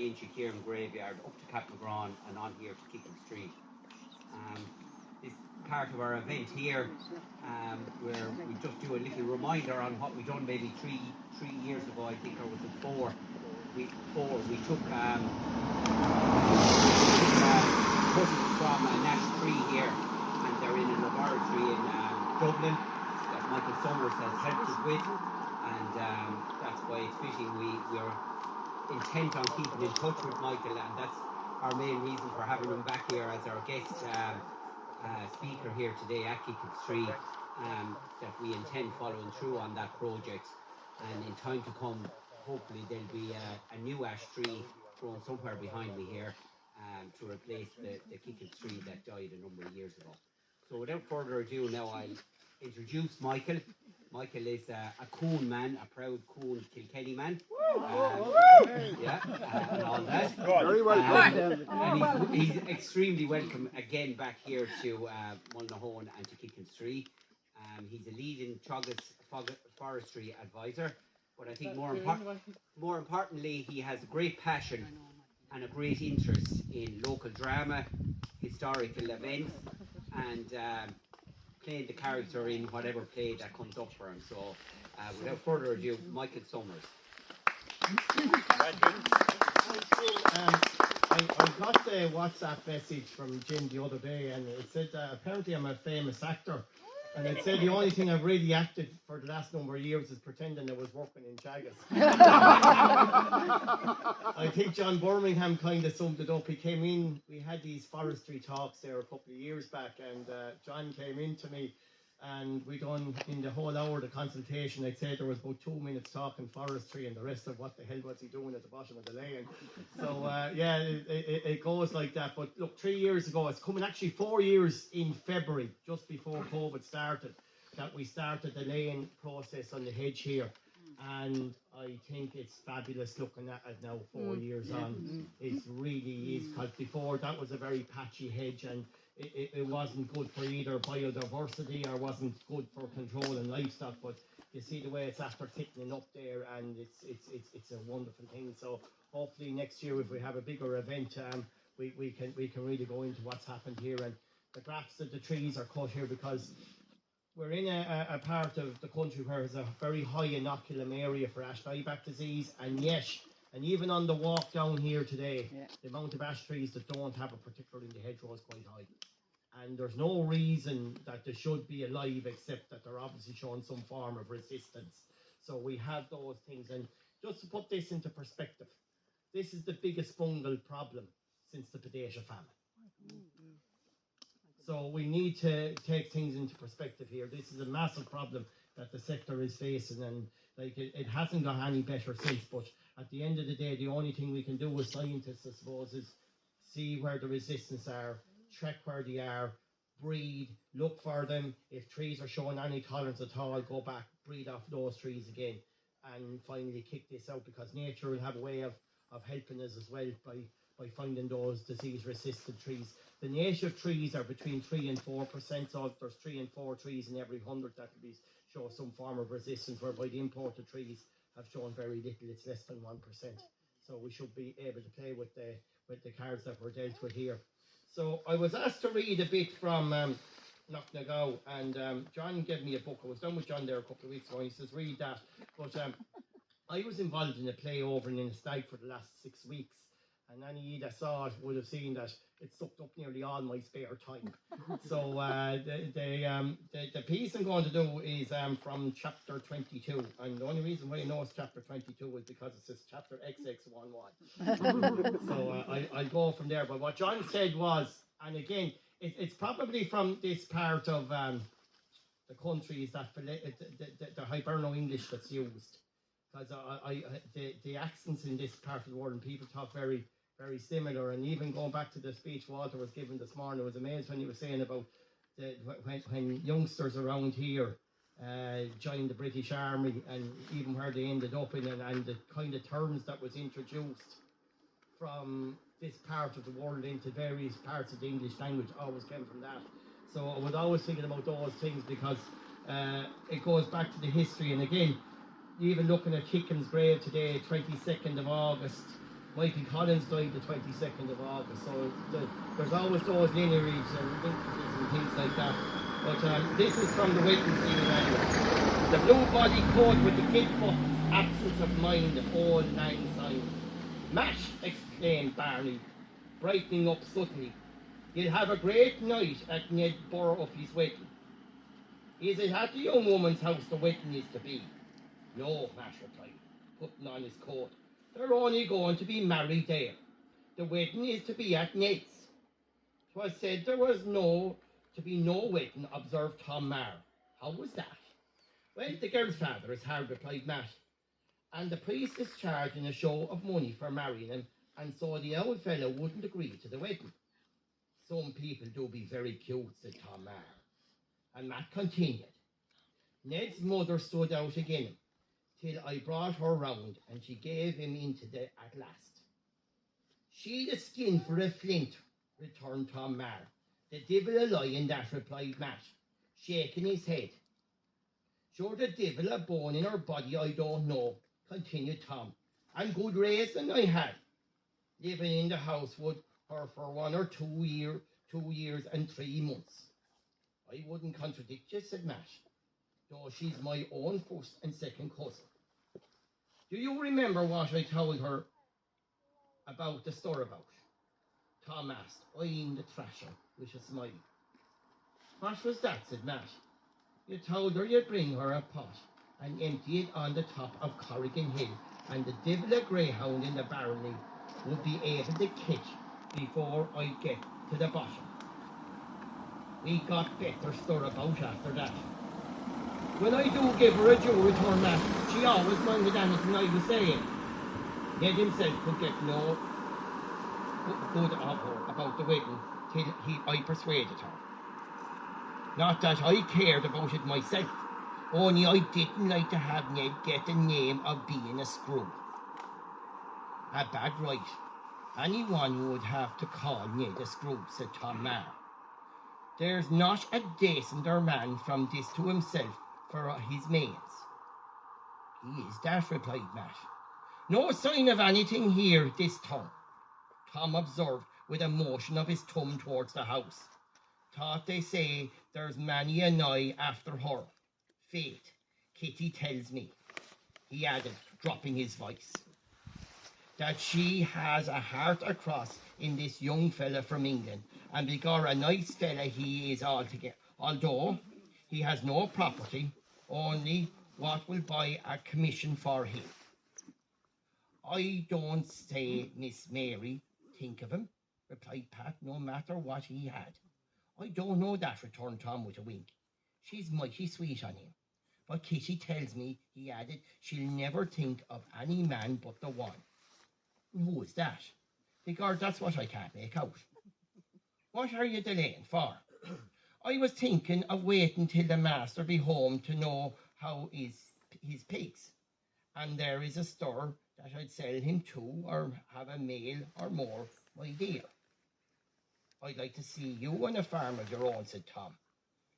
Inchi Kieran graveyard up to Capmagran and on here to Kickham Street. This part of our event here, where we just do a little reminder on what we done maybe three years ago, I think, or was it four? We took footage from a Nash tree here, and they're in a laboratory in Dublin that Michael Summers has helped us with, and that's why it's fitting we are intent on keeping in touch with Michael, and that's our main reason for having him back here as our guest speaker here today at Kickham Street, that we intend following through on that project, and in time to come hopefully there'll be a new ash tree grown somewhere behind me here to replace the Kickham Street that died a number of years ago. So without further ado, now I'll introduce Michael. Michael is a Coon man, a proud Coon Kilkenny man. And all that. Very welcome. And he's extremely welcome again back here to Mullinahone and to Kickham Street. He's a leading Teagasc forestry advisor, but I think more importantly, he has a great passion and a great interest in local drama, historical events, and playing the character in whatever play that comes up for him. So without further ado, Michael Summers. I got the WhatsApp message from Jim the other day, and it said apparently I'm a famous actor, and it said the only thing I've really acted for the last number of years is pretending I was working in Teagasc. I think John Birmingham kind of summed it up. He came in, we had these forestry talks there a couple of years back, and John came in to me, and we done in the whole hour of the consultation, I'd say there was about 2 minutes talking forestry, and the rest of what the hell was he doing at the bottom of the lane. So it goes like that. But look, 3 years ago, it's coming actually 4 years in February, just before COVID started, that we started the laying process on the hedge here. And I think it's fabulous looking at it now 4 years on. It really is, because before that was a very patchy hedge, and it wasn't good for either biodiversity or wasn't good for controlling livestock. But you see the way it's after thickening up there, and it's a wonderful thing. So hopefully next year, if we have a bigger event, we can really go into what's happened here. And the graphs of the trees are cut here because we're in a part of the country where there's a very high inoculum area for ash dieback disease, and yet, and even on the walk down here today, the amount of ash trees that don't have it, particularly in the hedgerow, is quite high. And there's no reason that they should be alive except that they're obviously showing some form of resistance. So we have those things. And just to put this into perspective, this is the biggest fungal problem since the potato famine. So we need to take things into perspective here. This is a massive problem that the sector is facing, and like it hasn't got any better since. But at the end of the day, the only thing we can do as scientists, I suppose, is see where the resistance are, track where they are, breed, look for them. If trees are showing any tolerance at all, go back, breed off those trees again, and finally kick this out, because nature will have a way of helping us as well by finding those disease-resistant trees. The native trees are between 3 and 4%, so there's 3 and 4 trees in every 100 that will show some form of resistance, whereby the imported trees have shown very little. It's less than 1%. So we should be able to play with the cards that were dealt with here. So I was asked to read a bit from Knocknagow, and John gave me a book. I was done with John there a couple of weeks ago, and he says, read that. But I was involved in a play over in Sliabh for the last 6 weeks, and any that saw it would have seen that it sucked up nearly all my spare time. So the piece I'm going to do is from chapter 22, and the only reason why I know it's chapter 22 is because it says chapter XX11. So I'll go from there. But what John said was, and again, it's probably from this part of the country, is that the Hiberno English that's used. Because the accents in this part of the world, and people talk very, very similar. And even going back to the speech Walter was given this morning, I was amazed when he was saying about when youngsters around here joined the British Army, and even where they ended up in, and the kind of terms that was introduced from this part of the world into various parts of the English language always came from that. So I was always thinking about those things, because it goes back to the history. And again, even looking at Kickham's grave today, 22nd of August Michael Collins died the 22nd of August, so there's always those linearies and linkages and things like that. But this is from the wedding scene anyway. The blue body coat with the gilt buttons, absence of mind, all lang syne. Mash, exclaimed Barney, brightening up suddenly. You'll have a great night at Ned Burruffy's wedding. Is it at the young woman's house the wedding is to be? No, Mash replied, putting on his coat. They're only going to be married there. The wedding is to be at Ned's. 'Twas said there was to be no wedding, observed Tom Marr. How was that? Well, the girl's father is hard, replied Matt, and the priest is charging a show of money for marrying him, and so the old fellow wouldn't agree to the wedding. Some people do be very cute, said Tom Marr. And Matt continued. Ned's mother stood out again, till I brought her round, and she gave him into the at last. She'd a skin for a flint, returned Tom Marr. The divil a lie in that, replied Matt, shaking his head. Sure, the divil a bone in her body I don't know, continued Tom, and good reason I had, living in the house with her for 1 or 2 years and 3 months. I wouldn't contradict you, said Matt, though she's my own first and second cousin. Do you remember what I told her about the stirabout? Tom asked, eyeing the thrasher with a smile. What was that, said Matt. You told her you'd bring her a pot and empty it on the top of Corrigan Hill, and the divil a greyhound in the barony would be able to catch before I get to the bottom. We got better stirabout after that. When I do give her a Joe return, Matt, she always minded anything I was saying. Ned himself could get no good of her about the wedding till I persuaded her. Not that I cared about it myself, only I didn't like to have Ned get the name of being a screw. A bad right. Anyone would have to call Ned a screw, said Tom Marr. There's not a decenter man from this to himself for his mates. He is that, replied Matt. No sign of anything here this time, Tom observed with a motion of his thumb towards the house. Thought they say there's many a night after her. Fate, Kitty tells me, he added, dropping his voice, that she has a heart across in this young fella from England, and begor a nice fella he is altogether, although he has no property, only what will buy a commission for him. I don't say, Miss Mary, think of him, replied Pat, no matter what he had. I don't know that, returned Tom with a wink. She's mighty sweet on him. But Kitty tells me, he added, she'll never think of any man but the one. Who is that? Begord, that's what I can't make out. What are you delaying for? I was thinking of waiting till the master be home to know how is his pigs. And there is a store that I'd sell him to, or have a meal or more, my dear. I'd like to see you on a farm of your own, said Tom,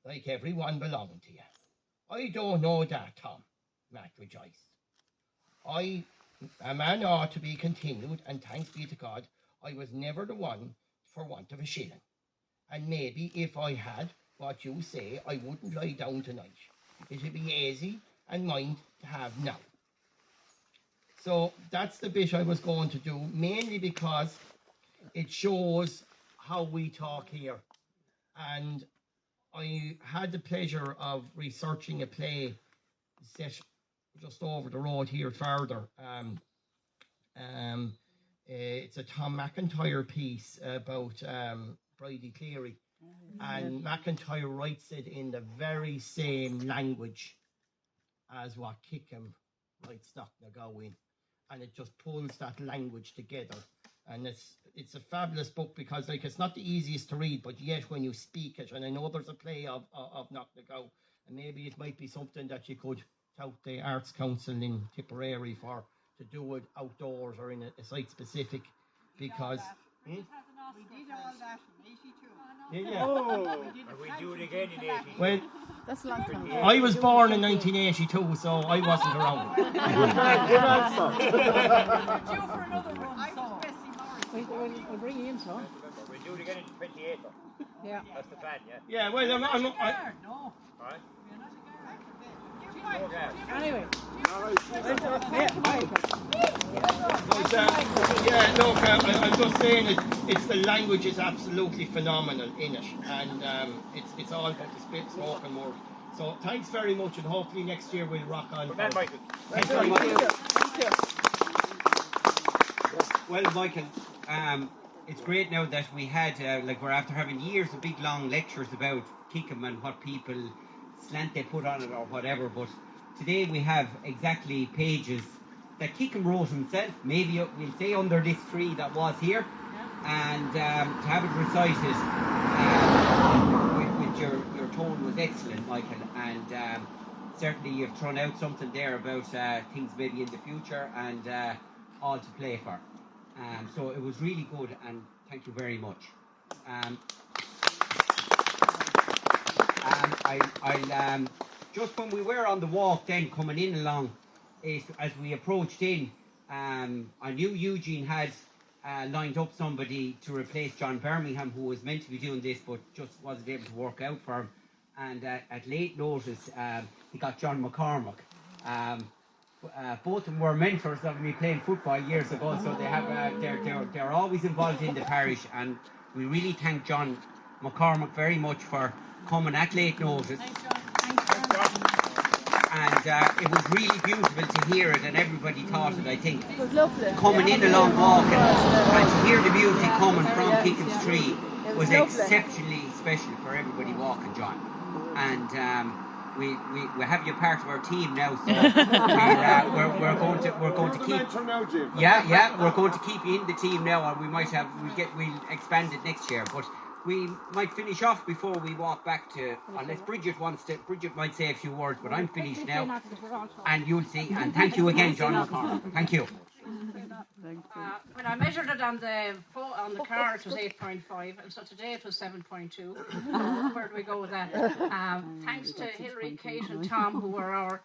like everyone belonging to you. I don't know that, Tom, Matt rejoiced. A man ought to be continued, and thanks be to God, I was never the one for want of a shilling. And maybe if I had what you say, I wouldn't lie down tonight. It'd be easy and mine to have now. So that's the bit I was going to do, mainly because it shows how we talk here. And I had the pleasure of researching a play set just over the road here further. It's a Tom McIntyre piece about Bridie Cleary. And McIntyre writes it in the very same language as what Kickham writes Knocknagow in. And it just pulls that language together. And it's a fabulous book because it's not the easiest to read, but yet when you speak it, and I know there's a play of Knocknagow, and maybe it might be something that you could tout the Arts Council in Tipperary for, to do it outdoors or in a site specific, because... We did all that in 82. Yeah. Oh, we do it again in 80. Well, That's a long time ago. I was born in 1982, so I wasn't around. Good answer. Due for another run, so. We'll bring you in, son. We'll do it again in 28. Yeah. That's the plan, yeah. Yeah, well, No. Alright? Anyway. Yeah, look, I'm just saying it's the language is absolutely phenomenal in it, and it's all about the spoken word. So thanks very much, and hopefully next year we'll rock on. Good man, Michael. Thanks very much. Well, Michael, it's great now that we had, we're after having years of big long lectures about Kickham and what people slant they put on it or whatever, but today we have exactly pages that Kickham wrote himself, maybe we'll say under this tree that was here, and to have it recited with your tone was excellent, Michael, and certainly you've thrown out something there about things maybe in the future and all to play for. So it was really good, and thank you very much. I'll just when we were on the walk then coming in along, as we approached in, I knew Eugene had lined up somebody to replace John Birmingham, who was meant to be doing this but just wasn't able to work out for him, and at late notice he got John McCormack. Both of them were mentors of me playing football years ago, so they have they're always involved in the parish, and we really thank John McCormack very much for coming at late notice. And it was really beautiful to hear it, and everybody thought it, I think. It was lovely. Coming in a long walk and to hear the music coming from Kickham's Tree was exceptionally special for everybody walking, John. And we have you part of our team now, so we're going to keep. Yeah, we're going to keep you in the team now, and we'll expand it next year, but. We might finish off before we walk back to, unless Bridget wants to. Bridget might say a few words, but I'm finished now. And you'll see. And thank you again, John McCormack. Thank you. When I measured it on the car, it was 8.5, and so today it was 7.2. Where do we go with that? Thanks to Hilary, Kate, and Tom, who were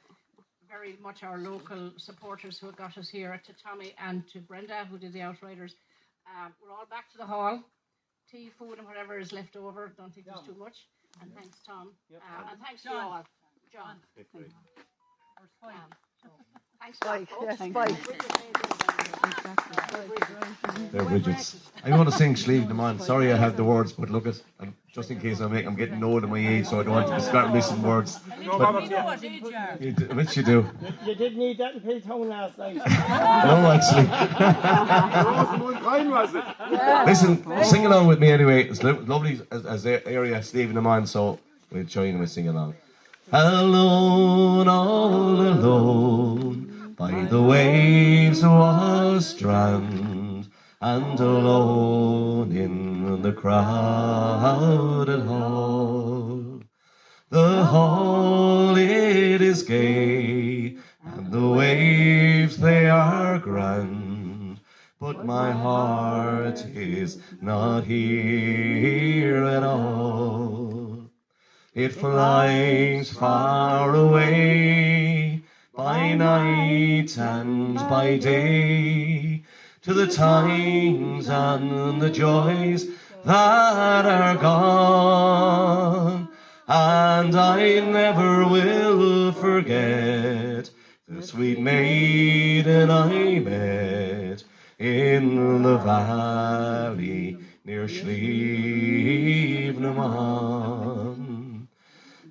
very much our local supporters who got us here, to Tommy and to Brenda, who did the Outriders. We're all back to the hall. Tea, food, and whatever is left over. Don't think there's too much. And thanks, Tom. And thanks to you all. John. Thanks, They're Bridget's. I want to sing Sliabh, man. Sorry I have the words, but look at, just in case I'm getting old at my age, so I don't want to start missing words. Which you do. You didn't need that in Piltown last night. No, actually. Listen, sing along with me anyway. It's lovely as the area, Sliabh and man, so we'll join and we'll sing along. Alone, all alone, by the waves of a strand, and alone in the crowded hall. The hall, it is gay, and the waves, they are grand, but my heart is not here at all. It flies far away, by night and by day, to the times and the joys that are gone. And I never will forget the sweet maiden I met in the valley near Sliabh.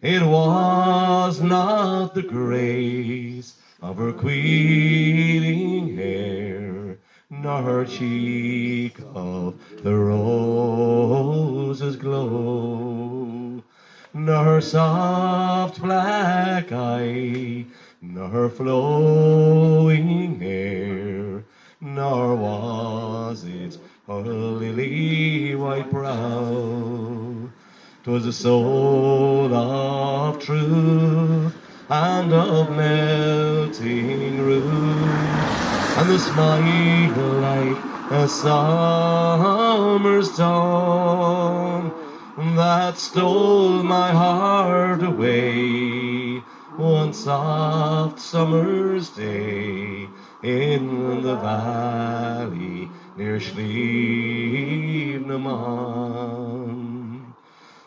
It was not the grace of her queening hair, nor her cheek of the rose's glow, nor her soft black eye, nor her flowing hair, nor was it her lily white brow. 'Twas the soul of truth and of melting ruth, and the smile like a summer's dawn that stole my heart away one soft summer's day in the valley near Sliabh.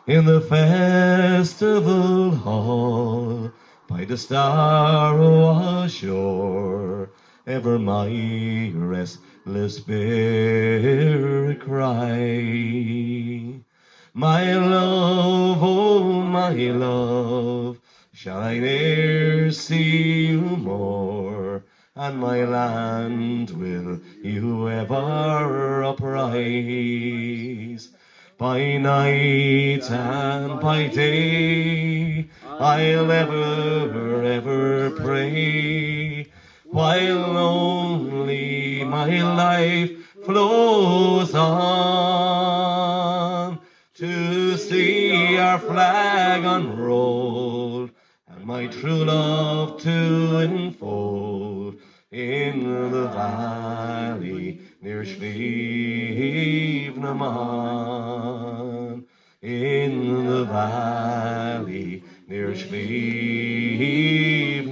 In the festival hall, by the star shore, ever my restless spirit cry. My love, oh my love, shall I ne'er see you more? And my land will you ever uprise? By night and by day, I'll ever pray, while only my life flows on, to see our flag unrolled and my true love to enfold in the valley near Sliabh. In the valley near Sliabh.